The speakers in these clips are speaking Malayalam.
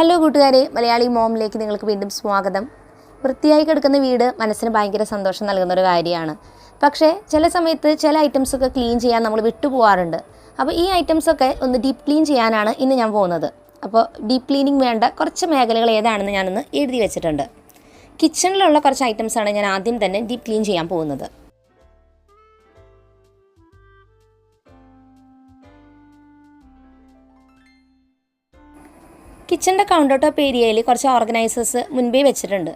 ഹലോ കൂട്ടുകാരെ, മലയാളി മോമിലേക്ക് നിങ്ങൾക്ക് വീണ്ടും സ്വാഗതം. വൃത്തിയായി കിടക്കുന്ന വീട് മനസ്സിന് ഭയങ്കര സന്തോഷം നൽകുന്ന ഒരു കാര്യമാണ്. പക്ഷേ ചില സമയത്ത് ചില ഐറ്റംസൊക്കെ ക്ലീൻ ചെയ്യാൻ നമ്മൾ വിട്ടുപോകാറുണ്ട്. അപ്പോൾ ഈ ഐറ്റംസൊക്കെ ഒന്ന് ഡീപ്പ് ക്ലീൻ ചെയ്യാനാണ് ഇന്ന് ഞാൻ പോകുന്നത്. അപ്പോൾ ഡീപ്പ് ക്ലീനിങ് വേണ്ട കുറച്ച് മേഖലകൾ ഏതാണെന്ന് ഞാനൊന്ന് എഴുതി വെച്ചിട്ടുണ്ട്. കിച്ചണിലുള്ള കുറച്ച് ഐറ്റംസാണ് ഞാൻ ആദ്യം തന്നെ ഡീപ്പ് ക്ലീൻ ചെയ്യാൻ പോകുന്നത്. കിച്ചണിൻ്റെ കൗണ്ടർ ടോപ്പ് ഏരിയയിൽ കുറച്ച് ഓർഗനൈസേഴ്സ് മുൻപേ വെച്ചിട്ടുണ്ട്.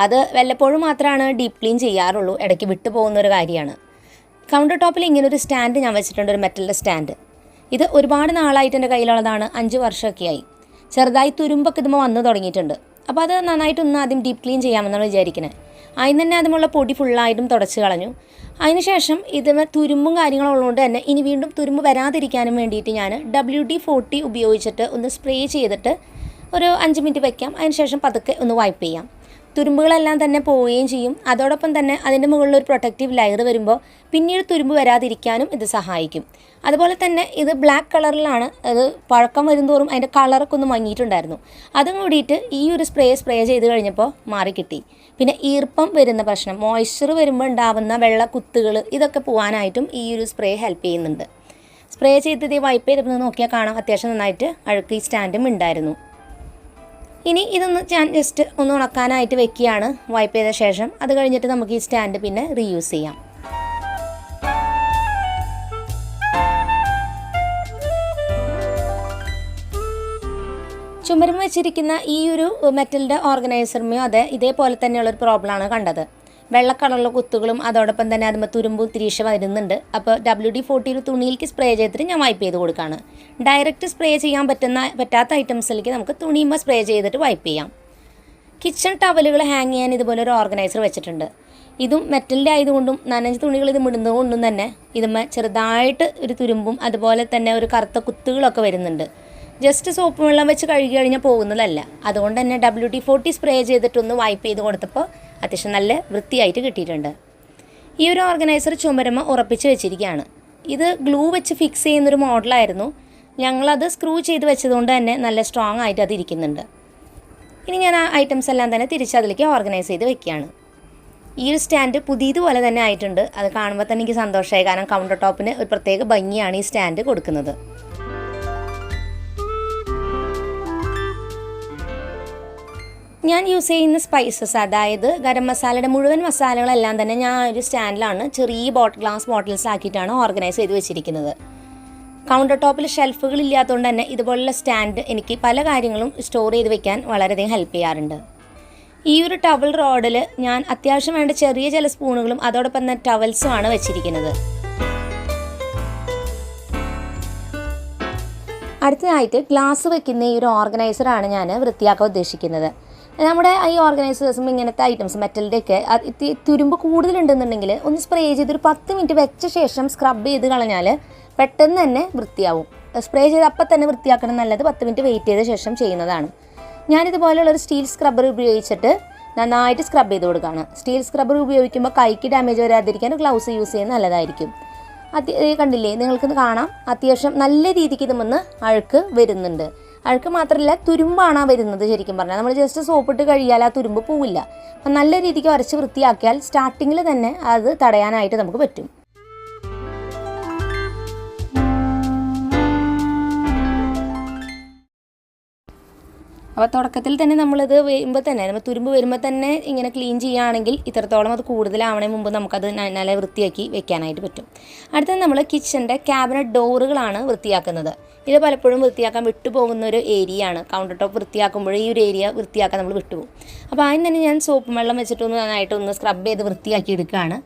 അത് വല്ലപ്പോഴും മാത്രമാണ് ഡീപ്പ് ക്ലീൻ ചെയ്യാറുള്ളൂ, ഇടയ്ക്ക് വിട്ടു പോകുന്ന ഒരു കാര്യമാണ്. കൗണ്ടർ ടോപ്പിൽ ഇങ്ങനൊരു സ്റ്റാൻഡ് ഞാൻ വെച്ചിട്ടുണ്ട്, ഒരു മെറ്റലിൻ്റെ സ്റ്റാൻഡ്. ഇത് ഒരുപാട് നാളായിട്ട് എൻ്റെ കയ്യിലുള്ളതാണ്, 5 വർഷമൊക്കെ ആയി. ചെറുതായി തുരുമ്പൊക്കെ ഇതുമ്പോൾ വന്നു തുടങ്ങിയിട്ടുണ്ട്. അപ്പോൾ അത് നന്നായിട്ടൊന്ന് ആദ്യം ഡീപ്പ് ക്ലീൻ ചെയ്യാമെന്നാണ് വിചാരിക്കുന്നത്. അതിന് തന്നെ അതുമുള്ള പൊടി ഫുള്ളായിട്ടും തുടച്ച് കളഞ്ഞു. അതിനുശേഷം ഇതിന് തുരുമ്പും കാര്യങ്ങളും ഉള്ളതുകൊണ്ട് തന്നെ ഇനി വീണ്ടും തുരുമ്പ് വരാതിരിക്കാനും വേണ്ടിയിട്ട് ഞാൻ WD-40 ഉപയോഗിച്ചിട്ട് ഒന്ന് സ്പ്രേ ചെയ്തിട്ട് ഒരു 5 മിനിറ്റ് വയ്ക്കാം. അതിനുശേഷം പതുക്കെ ഒന്ന് വൈപ്പ് ചെയ്യാം. തുരുമ്പുകളെല്ലാം തന്നെ പോവുകയും ചെയ്യും. അതോടൊപ്പം തന്നെ അതിൻ്റെ മുകളിൽ ഒരു പ്രൊട്ടക്റ്റീവ് ലെയർ വരുമ്പോൾ പിന്നീട് തുരുമ്പ് വരാതിരിക്കാനും ഇത് സഹായിക്കും. അതുപോലെ തന്നെ ഇത് ബ്ലാക്ക് കളറിലാണ്. അത് പഴക്കം വരുന്തോറും അതിൻ്റെ കളറൊക്കെ ഒന്ന് മങ്ങിയിട്ടുണ്ടായിരുന്നു. അതും കൂടിയിട്ട് ഈ ഒരു സ്പ്രേ ചെയ്ത് കഴിഞ്ഞപ്പോൾ മാറിക്കിട്ടി. പിന്നെ ഈർപ്പം വരുന്ന പ്രശ്നം, മോയ്സ്ചർ വരുമ്പോൾ ഉണ്ടാവുന്ന വെള്ള കുത്തുകൾ, ഇതൊക്കെ പോകാനായിട്ടും ഈ ഒരു സ്പ്രേ ഹെൽപ്പ് ചെയ്യുന്നുണ്ട്. സ്പ്രേ ചെയ്തത് വൈപ്പ് ചെയ്തപ്പോൾ നോക്കിയാൽ കാണാം അത്യാവശ്യം നന്നായിട്ട് അഴുക്ക് ഈ സ്റ്റാൻഡും ഉണ്ടായിരുന്നു. ഇനി ഇതൊന്ന് ഞാൻ ജസ്റ്റ് ഒന്ന് ഉണക്കാനായിട്ട് വെക്കുകയാണ് വൈപ്പ് ചെയ്ത ശേഷം. അത് കഴിഞ്ഞിട്ട് നമുക്ക് ഈ സ്റ്റാൻഡ് പിന്നെ റീയൂസ് ചെയ്യാം. ചുമരും വെച്ചിരിക്കുന്ന ഈ ഒരു മെറ്റലിൻ്റെ ഓർഗനൈസറുമോ അതെ ഇതേപോലെ തന്നെയുള്ളൊരു പ്രോബ്ലമാണ് കണ്ടത്. വെള്ള കളറുള്ള കുത്തുകളും അതോടൊപ്പം തന്നെ അതുമ്പോൾ തുരുമ്പും തിരീശ വരുന്നുണ്ട്. അപ്പോൾ WD-40 തുണിയിലേക്ക് സ്പ്രേ ചെയ്തിട്ട് ഞാൻ വൈപ്പ് ചെയ്ത് കൊടുക്കുകയാണ്. ഡയറക്റ്റ് സ്പ്രേ ചെയ്യാൻ പറ്റാത്ത ഐറ്റംസിലേക്ക് നമുക്ക് തുണിയുമ്പോൾ സ്പ്രേ ചെയ്തിട്ട് വൈപ്പ് ചെയ്യാം. കിച്ചൺ ടവലുകൾ ഹാങ് ചെയ്യാൻ ഇതുപോലെ ഒരു ഓർഗനൈസർ വെച്ചിട്ടുണ്ട്. ഇതും മെറ്റലിൻ്റെ ആയതുകൊണ്ടും നനഞ്ഞ തുണികൾ ഇത് ഇടുന്നതുകൊണ്ടും തന്നെ ഇതുമ്മ ചെറുതായിട്ട് ഒരു തുരുമ്പും അതുപോലെ തന്നെ ഒരു കറുത്ത കുത്തുകളൊക്കെ വരുന്നുണ്ട്. ജസ്റ്റ് സോപ്പ് വെള്ളം വെച്ച് കഴുകി കഴിഞ്ഞാൽ പോകുന്നതല്ല. അതുകൊണ്ട് തന്നെ WD-40 സ്പ്രേ ചെയ്തിട്ടൊന്ന് വൈപ്പ് ചെയ്ത് കൊടുത്തപ്പോൾ അത്യാവശ്യം നല്ല വൃത്തിയായിട്ട് കിട്ടിയിട്ടുണ്ട്. ഈ ഒരു ഓർഗനൈസർ ചുമരമ്മ ഉറപ്പിച്ച് വെച്ചിരിക്കുകയാണ്. ഇത് ഗ്ലൂ വെച്ച് ഫിക്സ് ചെയ്യുന്നൊരു മോഡലായിരുന്നു. ഞങ്ങളത് സ്ക്രൂ ചെയ്ത് വെച്ചതുകൊണ്ട് തന്നെ നല്ല സ്ട്രോങ് ആയിട്ട് അത് ഇരിക്കുന്നുണ്ട്. ഇനി ഞാൻ ആ ഐറ്റംസ് എല്ലാം തന്നെ തിരിച്ചതിലേക്ക് ഓർഗനൈസ് ചെയ്ത് വെക്കുകയാണ്. ഈ ഒരു സ്റ്റാൻഡ് പുതിയതുപോലെ തന്നെ ആയിട്ടുണ്ട്. അത് കാണുമ്പോൾ തന്നെ എനിക്ക് സന്തോഷമായി. കാരണം കൗണ്ടർ ടോപ്പിന് ഒരു പ്രത്യേക ഭംഗിയാണ് ഈ സ്റ്റാൻഡ് കൊടുക്കുന്നത്. ഞാൻ യൂസ് ചെയ്യുന്ന സ്പൈസസ്, അതായത് ഗരം മസാലയുടെ മുഴുവൻ മസാലകളെല്ലാം തന്നെ ഞാൻ ഒരു സ്റ്റാൻഡിലാണ് ചെറിയ ഗ്ലാസ് ബോട്ടിൽസ് ആക്കിയിട്ടാണ് ഓർഗനൈസ് ചെയ്ത് വെച്ചിരിക്കുന്നത്. കൗണ്ടർ ടോപ്പിൽ ഷെൽഫുകൾ ഇല്ലാത്തതുകൊണ്ട് തന്നെ ഇതുപോലുള്ള സ്റ്റാൻഡ് എനിക്ക് പല കാര്യങ്ങളും സ്റ്റോർ ചെയ്ത് വെക്കാൻ വളരെയധികം ഹെൽപ്പ് ചെയ്യാറുണ്ട്. ഈ ഒരു ടവൽ റോഡിൽ ഞാൻ അത്യാവശ്യം വേണ്ട ചെറിയ ചില സ്പൂണുകളും അതോടൊപ്പം തന്നെ ടവൽസുമാണ് വെച്ചിരിക്കുന്നത്. അടുത്തതായിട്ട് ഗ്ലാസ് വെക്കുന്ന ഈ ഒരു ഓർഗനൈസറാണ് ഞാൻ വൃത്തിയാക്കാൻ ഉദ്ദേശിക്കുന്നത്. നമ്മുടെ ഈ ഓർഗനൈസേഴ്സും ഇങ്ങനത്തെ ഐറ്റംസ് മെറ്റലിൻ്റെയൊക്കെ തുരുമ്പ് കൂടുതലുണ്ടെന്നുണ്ടെങ്കിൽ ഒന്ന് സ്പ്രേ ചെയ്ത് ഒരു 10 മിനിറ്റ് വെച്ച ശേഷം സ്ക്രബ് ചെയ്ത് കളഞ്ഞാൽ പെട്ടെന്ന് തന്നെ വൃത്തിയാവും. സ്പ്രേ ചെയ്ത് അപ്പം തന്നെ വൃത്തിയാക്കണം, നല്ലത് 10 മിനിറ്റ് വെയിറ്റ് ചെയ്ത ശേഷം ചെയ്യുന്നതാണ്. ഞാനിതുപോലെയുള്ളൊരു സ്റ്റീൽ സ്ക്രബ്ബർ ഉപയോഗിച്ചിട്ട് നന്നായിട്ട് സ്ക്രബ് ചെയ്ത് കൊടുക്കുകയാണ്. സ്റ്റീൽ സ്ക്രബ്ബർ ഉപയോഗിക്കുമ്പോൾ കൈക്ക് ഡാമേജ് വരാതിരിക്കാൻ ഗ്ലൗസ് യൂസ് ചെയ്യുന്നത് നല്ലതായിരിക്കും. കണ്ടില്ലേ, നിങ്ങൾക്ക് കാണാം അത്യാവശ്യം നല്ല രീതിക്ക് ഇതുമെന്ന് അഴുക്ക് വരുന്നുണ്ട്. അഴുക്ക് മാത്രമല്ല, തുരുമ്പാണ് വരുന്നത്. ശരിക്കും പറഞ്ഞാൽ നമ്മൾ ജസ്റ്റ് സോപ്പിട്ട് കഴിയാൽ ആ തുരുമ്പ് പോവില്ല. അപ്പം നല്ല രീതിക്ക് ഉരച്ച് വൃത്തിയാക്കിയാൽ സ്റ്റാർട്ടിങ്ങിൽ തന്നെ അത് തടയാനായിട്ട് നമുക്ക് പറ്റും. അപ്പോൾ തുടക്കത്തിൽ തന്നെ നമ്മളിത് നമ്മൾ തുരുമ്പ് വരുമ്പോൾ തന്നെ ഇങ്ങനെ ക്ലീൻ ചെയ്യുകയാണെങ്കിൽ ഇത്രത്തോളം അത് കൂടുതലാവണേ മുമ്പ് നമുക്കത് നല്ല വൃത്തിയാക്കി വെക്കാനായിട്ട് പറ്റും. അടുത്തത് നമ്മൾ കിച്ചൻ്റെ ക്യാബിനറ്റ് ഡോറുകളാണ് വൃത്തിയാക്കുന്നത്. ഇത് പലപ്പോഴും വൃത്തിയാക്കാൻ വിട്ടുപോകുന്ന ഒരു ഏരിയയാണ്. കൗണ്ടർ ടോപ്പ് വൃത്തിയാക്കുമ്പോൾ ഈ ഒരു ഏരിയ വൃത്തിയാക്കാൻ നമ്മൾ വിട്ടുപോകും. അപ്പോൾ അതിന് തന്നെ ഞാൻ സോപ്പ് വെള്ളം വെച്ചിട്ടൊന്ന് നന്നായിട്ടൊന്ന് സ്ക്രബ് ചെയ്ത് വൃത്തിയാക്കി എടുക്കുകയാണ്.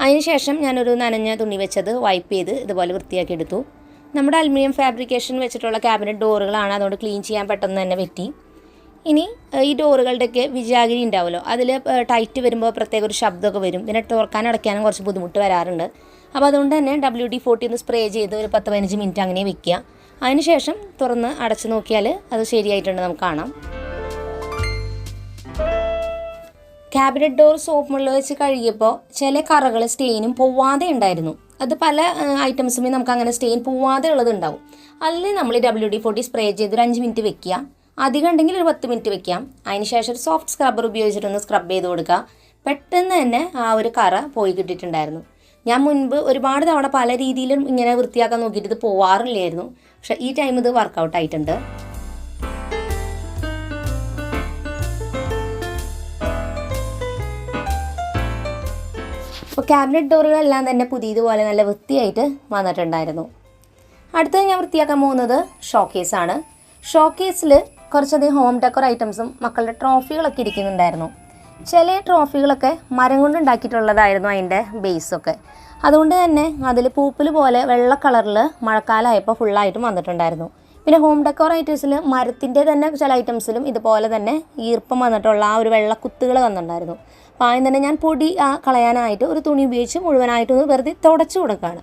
അതിനുശേഷം ഞാനൊരു നനഞ്ഞ തുണി വെച്ചത് വൈപ്പ് ചെയ്ത് ഇതുപോലെ വൃത്തിയാക്കി എടുത്തു. നമ്മുടെ അലുമിനിയം ഫാബ്രിക്കേഷൻ വെച്ചിട്ടുള്ള ക്യാബിനറ്റ് ഡോറുകളാണ്, അതുകൊണ്ട് ക്ലീൻ ചെയ്യാൻ പെട്ടെന്ന് തന്നെ പറ്റി. ഇനി ഈ ഡോറുകളുടെയൊക്കെ വിജാഗിരി ഉണ്ടാവുമല്ലോ, അതിൽ ടൈറ്റ് വരുമ്പോൾ പ്രത്യേക ഒരു ശബ്ദമൊക്കെ വരും. പിന്നെ തുറക്കാനും അടയ്ക്കാനും കുറച്ച് ബുദ്ധിമുട്ട് വരാറുണ്ട്. അപ്പോൾ അതുകൊണ്ട് തന്നെ WD-40 ഒന്ന് സ്പ്രേ ചെയ്ത് ഒരു 10-15 മിനിറ്റ് അങ്ങനെ വെക്കുക. അതിനുശേഷം തുറന്ന് അടച്ച് നോക്കിയാൽ അത് ശരിയായിട്ടുണ്ട് നമുക്ക് കാണാം. ക്യാബിനറ്റ് ഡോർ സോപ്പ് വെള്ളം വെച്ച് കഴുകിയപ്പോൾ ചില കറകൾ സ്റ്റെയിനും പോവാതെ ഉണ്ടായിരുന്നു. അത് പല ഐറ്റംസുമേ നമുക്ക് അങ്ങനെ സ്റ്റെയിൻ പോവാതെ ഉള്ളതുണ്ടാവും. അതിൽ നമ്മൾ WD-40 സ്പ്രേ ചെയ്ത് ഒരു 5 മിനിറ്റ് വെക്കുക. അധികം ഉണ്ടെങ്കിൽ ഒരു 10 മിനിറ്റ് വെക്കാം. അതിന് ശേഷം ഒരു സോഫ്റ്റ് സ്ക്രബ്ബർ ഉപയോഗിച്ചിട്ടൊന്ന് സ്ക്രബ് ചെയ്ത് കൊടുക്കുക. പെട്ടെന്ന് തന്നെ ആ ഒരു കറ പോയി കിട്ടിയിട്ടുണ്ടായിരുന്നു. ഞാൻ മുൻപ് ഒരുപാട് തവണ പല രീതിയിലും ഇങ്ങനെ വൃത്തിയാക്കാൻ നോക്കിയിട്ട് ഇത് പോവാറില്ലായിരുന്നു. പക്ഷേ ഈ ടൈം ഇത് വർക്കൗട്ട് ആയിട്ടുണ്ട്. അപ്പോൾ ക്യാബിനറ്റ് ഡോറുകളെല്ലാം തന്നെ പുതിയതുപോലെ നല്ല വൃത്തിയായിട്ട് വന്നിട്ടുണ്ടായിരുന്നു. അടുത്തത് ഞാൻ വൃത്തിയാക്കാൻ പോകുന്നത് ഷോക്കേസാണ്. ഷോക്കേസിൽ കുറച്ചധികം ഹോം ഡെക്കോർ ഐറ്റംസും മക്കളുടെ ട്രോഫികളൊക്കെ ഇരിക്കുന്നുണ്ടായിരുന്നു. ചില ട്രോഫികളൊക്കെ മരം കൊണ്ട് ഉണ്ടാക്കിയിട്ടുള്ളതായിരുന്നു അതിൻ്റെ ബേസൊക്കെ. അതുകൊണ്ട് തന്നെ അതിൽ പൂപ്പൽ പോലെ വെള്ള കളറിൽ മഴക്കാലമായപ്പോൾ ഫുള്ളായിട്ടും വന്നിട്ടുണ്ടായിരുന്നു. പിന്നെ ഹോം ഡെക്കോർ ഐറ്റംസിൽ മരത്തിൻ്റെ തന്നെ ചില ഐറ്റംസിലും ഇതുപോലെ തന്നെ ഈർപ്പം വന്നിട്ടുള്ള ആ ഒരു വെള്ള കുത്തുകൾ വന്നിട്ടുണ്ടായിരുന്നു. അപ്പോൾ ആദ്യം തന്നെ ഞാൻ പൊടി കളയാനായിട്ട് ഒരു തുണി ഉപയോഗിച്ച് മുഴുവനായിട്ടൊന്ന് വെറുതെ തുടച്ചു കൊടുക്കുകയാണ്.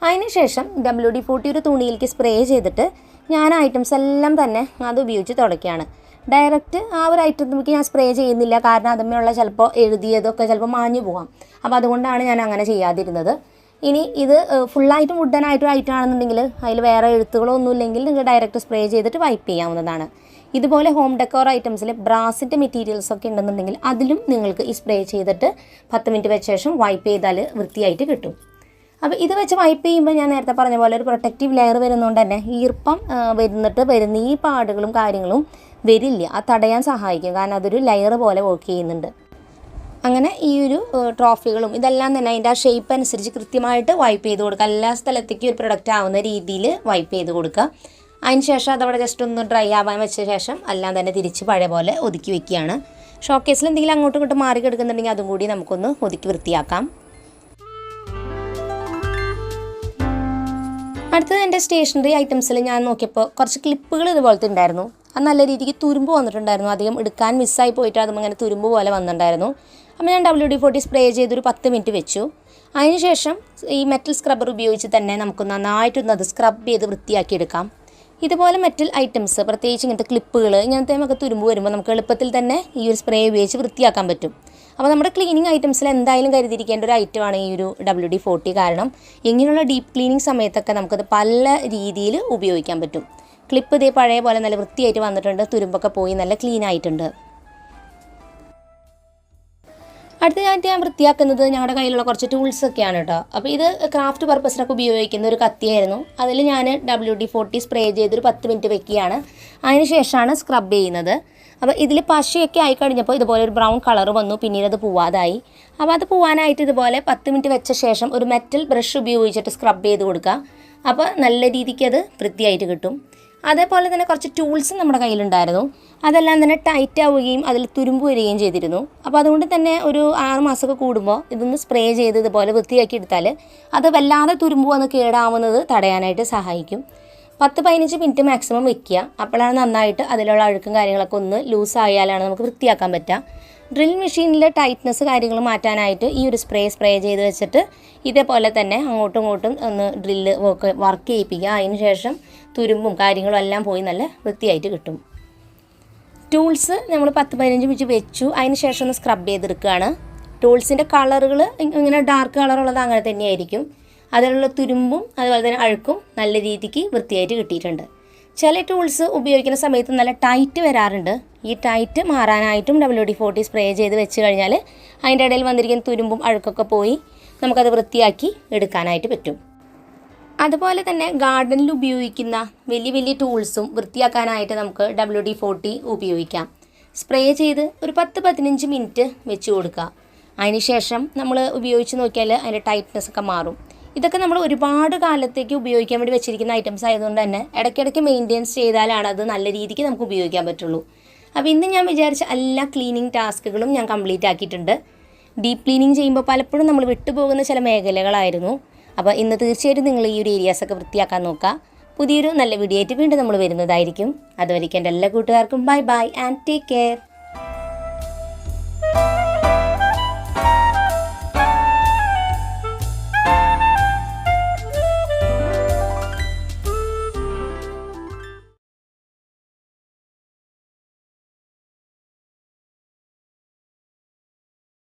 അതിനുശേഷം WD-40 ഒരു തുണിയിലേക്ക് സ്പ്രേ ചെയ്തിട്ട് ഞാൻ ഐറ്റംസ് എല്ലാം തന്നെ അത് ഉപയോഗിച്ച് തുടയ്ക്കുകയാണ്. ഡയറക്റ്റ് ആ ഒരു ഐറ്റത്തിലേക്ക് ഞാൻ സ്പ്രേ ചെയ്യുന്നില്ല, കാരണം അതുമ്മയുള്ള ചിലപ്പോൾ എഴുതിയതൊക്കെ ചിലപ്പോൾ മാഞ്ഞു പോകാം. അപ്പോൾ അതുകൊണ്ടാണ് ഞാൻ അങ്ങനെ ചെയ്യാതിരുന്നത്. ഇനി ഇത് ഫുള്ളായിട്ടും വുഡനായിട്ടും ആയിട്ടാണെന്നുണ്ടെങ്കിൽ അതിൽ വേറെ എഴുത്തുകളൊന്നും ഇല്ലെങ്കിൽ നിങ്ങൾക്ക് ഡയറക്റ്റ് സ്പ്രേ ചെയ്തിട്ട് വൈപ്പ് ചെയ്യാവുന്നതാണ്. ഇതുപോലെ ഹോം ഡെക്കോർ ഐറ്റംസിൽ ബ്രാസിൻ്റെ മെറ്റീരിയൽസൊക്കെ ഉണ്ടെന്നുണ്ടെങ്കിൽ അതിലും നിങ്ങൾക്ക് ഈ സ്പ്രേ ചെയ്തിട്ട് 10 മിനിറ്റ് വെച്ച ശേഷം വൈപ്പ് ചെയ്താൽ വൃത്തിയായിട്ട് കിട്ടും. അപ്പോൾ ഇത് വെച്ച് വൈപ്പ് ചെയ്യുമ്പോൾ ഞാൻ നേരത്തെ പറഞ്ഞ പോലെ ഒരു പ്രൊട്ടക്റ്റീവ് ലെയർ വരുന്നതുകൊണ്ട് തന്നെ ഈർപ്പം വരുന്ന ഈ പാടുകളും കാര്യങ്ങളും വരില്ല. അത് തടയാൻ സഹായിക്കും, കാരണം അതൊരു ലെയർ പോലെ വർക്ക് ചെയ്യുന്നുണ്ട്. അങ്ങനെ ഈ ഒരു ട്രോഫികളും ഇതെല്ലാം തന്നെ അതിൻ്റെ ആ ഷേപ്പ് അനുസരിച്ച് കൃത്യമായിട്ട് വൈപ്പ് ചെയ്ത് കൊടുക്കുക. എല്ലാ സ്ഥലത്തേക്കും ഒരു പ്രൊഡക്റ്റ് ആവുന്ന രീതിയിൽ വൈപ്പ് ചെയ്ത് കൊടുക്കുക. അതിന് ശേഷം അതവിടെ ജസ്റ്റ് ഒന്ന് ഡ്രൈ ആവാൻ വെച്ച ശേഷം എല്ലാം തന്നെ തിരിച്ച് പഴയ പോലെ ഒതുക്കി വെക്കുകയാണ്. ഷോക്കേസിൽ എന്തെങ്കിലും അങ്ങോട്ടും ഇങ്ങോട്ടും മാറി കിടക്കുന്നുണ്ടെങ്കിൽ അതും കൂടി നമുക്കൊന്ന് ഒതുക്കി വൃത്തിയാക്കാം. അടുത്തത് എൻ്റെ സ്റ്റേഷനറി ഐറ്റംസിൽ ഞാൻ നോക്കിയപ്പോൾ കുറച്ച് ക്ലിപ്പുകൾ ഇതുപോലത്തെ ഉണ്ടായിരുന്നു. അത് നല്ല രീതിക്ക് തുരുമ്പ് വന്നിട്ടുണ്ടായിരുന്നു. അധികം എടുക്കാൻ മിസ്സായി പോയിട്ട് അതും അങ്ങനെ തുരുമ്പ് പോലെ വന്നിട്ടുണ്ടായിരുന്നു. അപ്പോൾ ഞാൻ WD-40 സ്പ്രേ ചെയ്തൊരു 10 മിനിറ്റ് വെച്ചു. അതിനുശേഷം ഈ മെറ്റൽ സ്ക്രബ്ബർ ഉപയോഗിച്ച് തന്നെ നമുക്ക് നന്നായിട്ടൊന്ന് അത് സ്ക്രബ് ചെയ്ത് വൃത്തിയാക്കി എടുക്കാം. ഇതുപോലെ മെറ്റൽ ഐറ്റംസ്, പ്രത്യേകിച്ച് ഇങ്ങനത്തെ ക്ലിപ്പുകൾ, ഇങ്ങനത്തെ നമുക്ക് തുരുമ്പ് വരുമ്പോൾ നമുക്ക് എളുപ്പത്തിൽ തന്നെ ഈ ഒരു സ്പ്രേ ഉപയോഗിച്ച് വൃത്തിയാക്കാൻ പറ്റും. അപ്പോൾ നമ്മുടെ ക്ലീനിങ് ഐറ്റംസിൽ എന്തായാലും കരുതിയിരിക്കേണ്ട ഒരു ഐറ്റമാണ് ഈ ഒരു WD-40. കാരണം ഇങ്ങനെയുള്ള ഡീപ്പ് ക്ലീനിങ് സമയത്തൊക്കെ നമുക്കത് പല രീതിയിൽ ഉപയോഗിക്കാൻ പറ്റും. ക്ലിപ്പ് ഇതേ പഴയ പോലെ നല്ല വൃത്തിയായിട്ട് വന്നിട്ടുണ്ട്, തുരുമ്പൊക്കെ പോയി നല്ല ക്ലീൻ ആയിട്ടുണ്ട്. അടുത്തതായിട്ട് ഞാൻ വൃത്തിയാക്കുന്നത് ഞങ്ങളുടെ കയ്യിലുള്ള കുറച്ച് ടൂൾസൊക്കെയാണ് കേട്ടോ. അപ്പോൾ ഇത് ക്രാഫ്റ്റ് പർപ്പസിനൊക്കെ ഉപയോഗിക്കുന്ന ഒരു കത്തിയായിരുന്നു. അതിൽ ഞാൻ WD-40 സ്പ്രേ ചെയ്തൊരു 10 മിനിറ്റ് വെക്കുകയാണ്. അതിന് ശേഷമാണ് സ്ക്രബ് ചെയ്യുന്നത്. അപ്പോൾ ഇതിൽ പശയൊക്കെ ആയിക്കഴിഞ്ഞപ്പോൾ ഇതുപോലെ ഒരു ബ്രൗൺ കളർ വന്നു, പിന്നീട് അത് പോവാതായി. അപ്പോൾ അത് പോവാനായിട്ട് ഇതുപോലെ 10 മിനിറ്റ് വെച്ച ശേഷം ഒരു മെറ്റൽ ബ്രഷ് ഉപയോഗിച്ചിട്ട് സ്ക്രബ് ചെയ്ത് കൊടുക്കുക. അപ്പോൾ നല്ല രീതിക്ക് അത് വൃത്തിയായിട്ട് കിട്ടും. അതേപോലെ തന്നെ കുറച്ച് ടൂൾസ് നമ്മുടെ കയ്യിലുണ്ടായിരുന്നു. അതെല്ലാം തന്നെ ടൈറ്റ് ആവുകയും അതിൽ തുരുമ്പ് വരികയും ചെയ്തിരുന്നു. അപ്പോൾ അതുകൊണ്ട് തന്നെ ഒരു 6 മാസമൊക്കെ കൂടുമ്പോൾ ഇതൊന്ന് സ്പ്രേ ചെയ്ത് ഇതുപോലെ വൃത്തിയാക്കി എടുത്താൽ അത് വല്ലാതെ തുരുമ്പ് വന്ന് കേടാവുന്നത് തടയാനായിട്ട് സഹായിക്കും. 10-15 മിനിറ്റ് മാക്സിമം വെക്കുക. അപ്പോഴാണ് നന്നായിട്ട് അതിലുള്ള അഴുക്കും കാര്യങ്ങളൊക്കെ ഒന്ന് ലൂസായാലാണ് നമുക്ക് വൃത്തിയാക്കാൻ പറ്റുക. ഡ്രിൽ മെഷീനിലെ ടൈറ്റ്നസ് കാര്യങ്ങൾ മാറ്റാനായിട്ട് ഈ ഒരു സ്പ്രേ ചെയ്ത് വെച്ചിട്ട് ഇതേപോലെ തന്നെ അങ്ങോട്ടും ഇങ്ങോട്ടും ഒന്ന് ഡ്രില്ല് വർക്ക് ചെയ്യിപ്പിക്കുക. അതിന് ശേഷം തുരുമ്പും കാര്യങ്ങളും എല്ലാം പോയി നല്ല വൃത്തിയായിട്ട് കിട്ടും. ടൂൾസ് നമ്മൾ 10-15 മിനിറ്റ് വെച്ചു. അതിന് ശേഷം ഒന്ന് സ്ക്രബ് ചെയ്തെടുക്കുകയാണ്. ടൂൾസിൻ്റെ കളറുകൾ ഇങ്ങനെ ഡാർക്ക് കളറുള്ളത് അങ്ങനെ തന്നെയായിരിക്കും. അതിലുള്ള തുരുമ്പും അതുപോലെ തന്നെ അഴുക്കും നല്ല രീതിക്ക് വൃത്തിയായിട്ട് കിട്ടിയിട്ടുണ്ട്. ചില ടൂൾസ് ഉപയോഗിക്കുന്ന സമയത്ത് നല്ല ടൈറ്റ് വരാറുണ്ട്. ഈ ടൈറ്റ് മാറാനായിട്ടും WD-40 സ്പ്രേ ചെയ്ത് വെച്ച് കഴിഞ്ഞാൽ അതിൻ്റെ ഇടയിൽ വന്നിരിക്കുന്ന തുരുമ്പും അഴുക്കൊക്കെ പോയി നമുക്കത് വൃത്തിയാക്കി എടുക്കാനായിട്ട് പറ്റും. അതുപോലെ തന്നെ ഗാർഡനിൽ ഉപയോഗിക്കുന്ന വലിയ വലിയ ടൂൾസും വൃത്തിയാക്കാനായിട്ട് നമുക്ക് WD-40 ഉപയോഗിക്കാം. സ്പ്രേ ചെയ്ത് ഒരു 10-15 മിനിറ്റ് വെച്ച് കൊടുക്കുക. അതിന് ശേഷം നമ്മൾ ഉപയോഗിച്ച് നോക്കിയാൽ അതിൻ്റെ ടൈറ്റ്നെസ് ഒക്കെ മാറും. ഇതൊക്കെ നമ്മൾ ഒരുപാട് കാലത്തേക്ക് ഉപയോഗിക്കാൻ വേണ്ടി വെച്ചിരിക്കുന്ന ഐറ്റംസ് ആയതുകൊണ്ട് തന്നെ ഇടയ്ക്കിടയ്ക്ക് മെയിൻറ്റെയിൻസ് ചെയ്താലാണ് അത് നല്ല രീതിക്ക് നമുക്ക് ഉപയോഗിക്കാൻ പറ്റുള്ളൂ. അപ്പോൾ ഇന്ന് ഞാൻ വിചാരിച്ച എല്ലാ ക്ലീനിങ് ടാസ്കുകളും ഞാൻ കംപ്ലീറ്റ് ആക്കിയിട്ടുണ്ട്. ഡീപ്പ് ക്ലീനിങ് ചെയ്യുമ്പോൾ പലപ്പോഴും നമ്മൾ വിട്ടുപോകുന്ന ചില മേഖലകളായിരുന്നു. അപ്പോൾ ഇന്ന് തീർച്ചയായിട്ടും നിങ്ങൾ ഈ ഒരു ഏരിയാസൊക്കെ വൃത്തിയാക്കാൻ നോക്കുക. പുതിയൊരു നല്ല വീഡിയോ ആയിട്ട് വീണ്ടും നമ്മൾ വരുന്നതായിരിക്കും. അതുവരെയ്ക്ക് എൻ്റെ എല്ലാ കൂട്ടുകാർക്കും bye bye and take care.